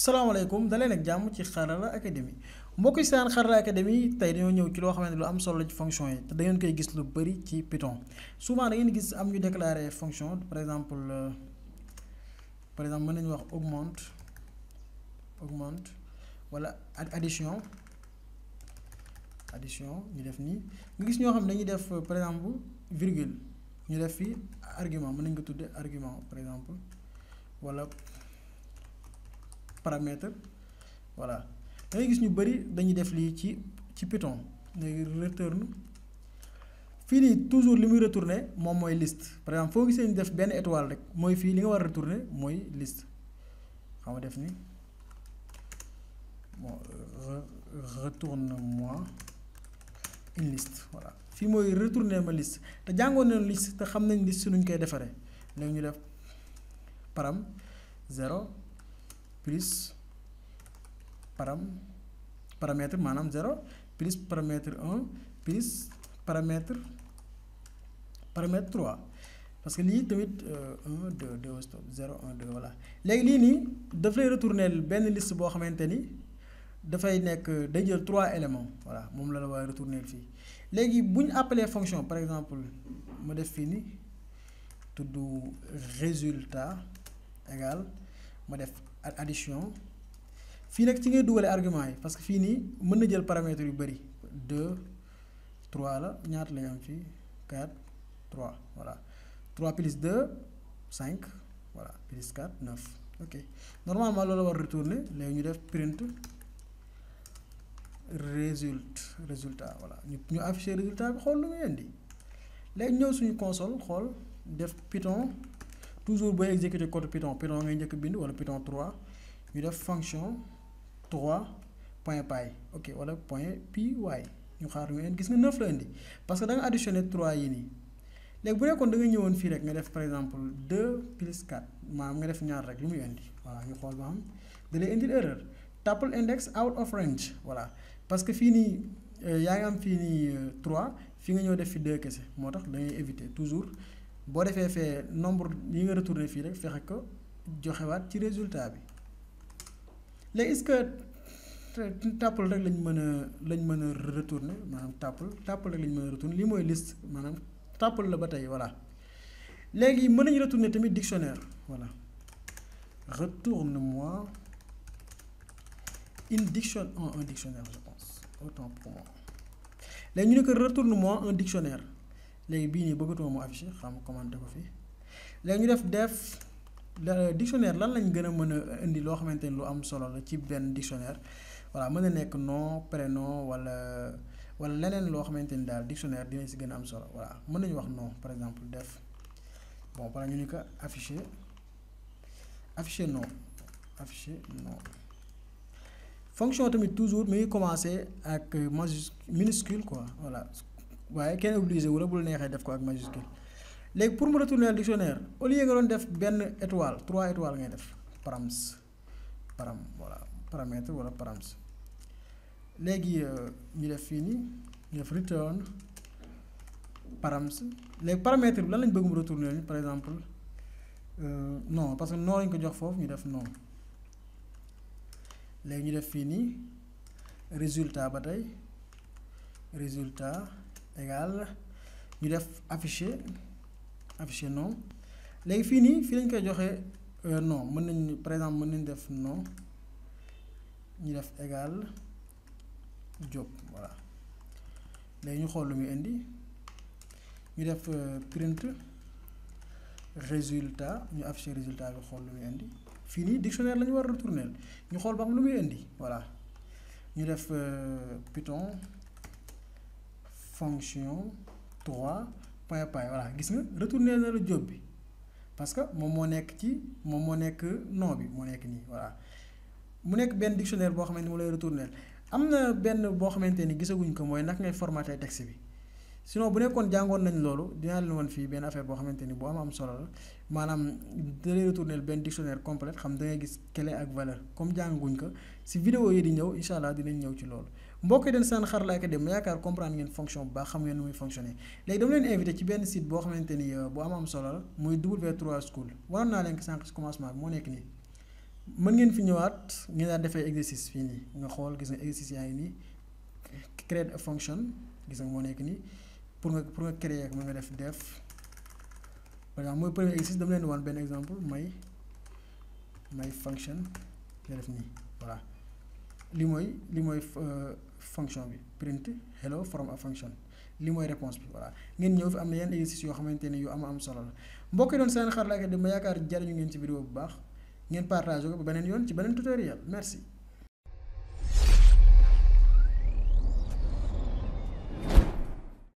salaamaaleykum daleen ak jàmm ci Xarala Academy mbokk yi seen Xarala Academy tey dañoo ñëw ci loo xamante lu am solo la ci fonction yi te da ngeen koy gis lu bëri ci Python souvent da ngeen gis am ñu déclarer fonction par exemple mën nañu wax augmente wala addition ñu def nii nga gis ñoo xam ne dañuy def par exemple virgule ñu def fii argument mën nañu ko tudde argument par exemple wala paramètre voilà da ngay gis ñu bëri dañuy def lii ci Python léegi return fii nii toujours li muy retourner moom mooy liste par exemple foo gisee ñu def benn étoile rek mooy fii li nga war a retourner mooy liste xam nga def ni bon retourne-moi une liste voilà fii mooy retourner ma liste te jàngoon nañu liste te xam nañ liste nuñ koy defaree léegi ñu def param 0 plus paramètre maanaam 0 plus paramètre 1 plus paramètre 3 parce que lii tamit 1 2 2 stop 0 1 2 voilà léegi lii nii daf lay retourner benn liste boo xamante ni dafay nekk day jël 3 éléments voilà moom la war a retourner fii léegi bu ñu appeler fonction par exemple ma def fii nii tudd résultat égal ma def addition fii nag ci ngay dugalee argument yi parce que fii nii mën na jël paramètres yu bëri 2 3 la ñaata lañu am fii 4 3 voilà 3 plus 2 5 voilà plus 4 9 ok normalement loolu war retourner léegi ñu def print résultat voilà ñu afficher résultat bi xool lu muy indi léegi ñëw suñu console xool def Python toujours booy exécuter code Python ngay njëkk bind wala Python 3 ñu def fonction 3 point py ok wala point py ñu xaar ñu indi gis nga 9 la indi parce que da nga additionné 3 yi nii léegi bu nekkoon da nga ñëwoon fii rek nga def par exemple 2 plus 4 maanaam nga def ñaar rek lu muy indi voilà ñu xool ba xam da lay indil erreur tuple index out of range voilà parce que fii nii yaa ngi am fii nii 3 fi nga ñëw def fi 2 kese moo tax dañuy éviter toujours boo defee fee nombre yi nga retourné fii rek fexe ko joxewaat ci résultat bi léegi est-ce que tuple rek lañ mën a retourner maanaam tuple rek lañ mën a retourner lii mooy liste maanaam tuple la ba tey voilà léegi mën nañu retourner tamit dictionnaire voilà retourne-moi un dictionnaire je pense autant pour moi léegi ñu ne ko retourne-moi un dictionnaire léegi bii nii bëggatuma mu affiché xam commenté ko fii léegi ñu def dictionnaire lan lañ gën a mën a indi loo xamante ni lu am solo la ci benn dictionnaire voilà mën na nekk nom prénom wala leneen loo xamante ni daal dictionnaire dina si gën a am solo voilà mën nañu wax nom par exemple def bon par ñu ni ko afficher nom fonction tamit toujours mi ngi commencer ak minuscule quoi voilà waaye kenn obligé wu la bul neexee def ko ak majuscule léegi pour mu retourner le dictionnaire au lieu nga doon def benn étoile 3 étoiles ngay def voilà paramètre wala params léegi ñu def fii nii ñu def return params léegi paramètre bi lan lañ bëgg mu retourner ni par exemple non parce que non lañ ko jox foofu ñu def non léegi ñu def fii nii résultat ba tey résultat égal ñu def afficher non léegi fii nii fii lañ koy joxe non mën nañ par exemple mën nañ def non ñu def égal job voilà léegi ñu xool lu muy indi ñu def print résultat ñu afficher résultat bi xool lu muy indi fii nii dictionnaire la ñu war a retourner ñu xool ba xam lu muy indi voilà ñu def Python fonction 3 point py voilà gis nga retourner na la job bi parce que moom moo nekk nom bi moo nekk nii voilà mu nekk benn dictionnaire boo xamante ni mu lay retourner am na benn boo xamante ni gisaguñ ko mooy naka ngay formater texte bi sinon bu nekkoon jàngoon nañ loolu dinaa leen woon fii benn affaire boo xamante ni bu am solo la maanaam da lay retourner benn dictionnaire complet xam da ngay gis clé ak valeur comme jànguñ ko si vidéo yi di ñëw incha allah dinañ ñëw ci loolu mbokk yi den seen Xarala Academy yaakaar comprendre ngeen fonction bu baax xam ngeen nu muy fonctionner léegi dama leen invité ci benn site boo xamante ni bu am solo la muy W3 School waroon naa leen ko sànq ci commencement bi moo nekk nii mën ngeen fi ñëwaat ngeen daan defee exercice fii nii nga xool gis nga exercice yaa ngi nii create a function gis nga moo nekk nii pour nga créer mën nga def par exemple mooy premier exercice dama leen wan benn exemple may function nga def nii voilà li mooy fonction bi print hello from a function li mooy réponse bi voilà ngeen ñëw fi am na yenn exercice yoo xamante ne yu am solo la mbokk yi doon seen Xarala Academy ma yaakaar jariñu ngeen ci vidéo bu baax ngeen partagé ko ba beneen yoon ci beneen tutoriel merci